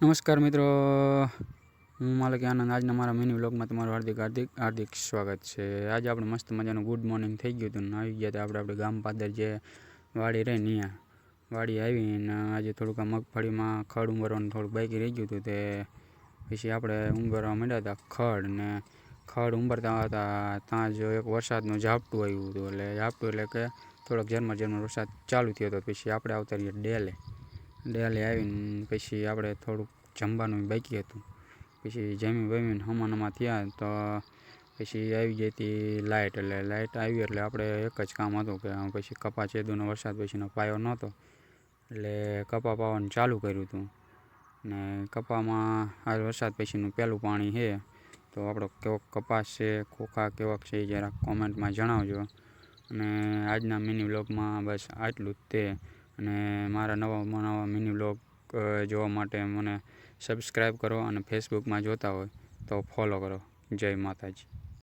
નમસ્કાર મિત્રો, હું માલિક આનંદ. આજના મારા મિની વ્લોગમાં તમારું હાર્દિક સ્વાગત છે. આજે આપણે મસ્ત મજાનું ગુડ મોર્નિંગ થઈ ગયું હતું ને આવી ગયા હતા આપણે ગામ પાદર જે વાડી રહી ત્યાં વાડી આવીને આજે થોડુંક મગફળીમાં ખડ ઉંબરવાનું થોડુંક બાકી રહી ગયું હતું. તે પછી આપણે ઉંબરવા માંડ્યા હતા ખડ ને ખડ ઉંબરતા હતા ત્યાં જો એક વરસાદનું ઝાપટું આવ્યું હતું. એટલે ઝાપટું એટલે કે થોડોક ઝરમર વરસાદ ચાલુ થયો હતો. પછી આપણે આવતા રહીએ ડેલે આવીને પછી આપણે થોડુંક જમવાનું બાકી હતું. પછી જમીને હમાનમાં થયા તો પછી આવી ગઈ હતી લાઇટ. એટલે લાઇટ આવી એટલે આપણે એક જ કામ હતું કે પછી કપા ચેદુનો વરસાદ પછીનો પાયો નહોતો એટલે કપા પાવાનું ચાલુ કર્યું હતું. ને કપામાં આ વરસાદ પછીનું પહેલું પાણી છે તો આપણો કેવો કપાસ છે, ખોખા કેવાક છે એ જરાક કોમેન્ટમાં જણાવજો. અને આજના મિની વ્લોગમાં બસ આટલું જ તે. અને મારા નવા મિની વ્લોગ જોવા માટે મને સબસ્ક્રાઈબ કરો અને ફેસબુકમાં જોતા હોય તો ફોલો કરો. જય માતાજી.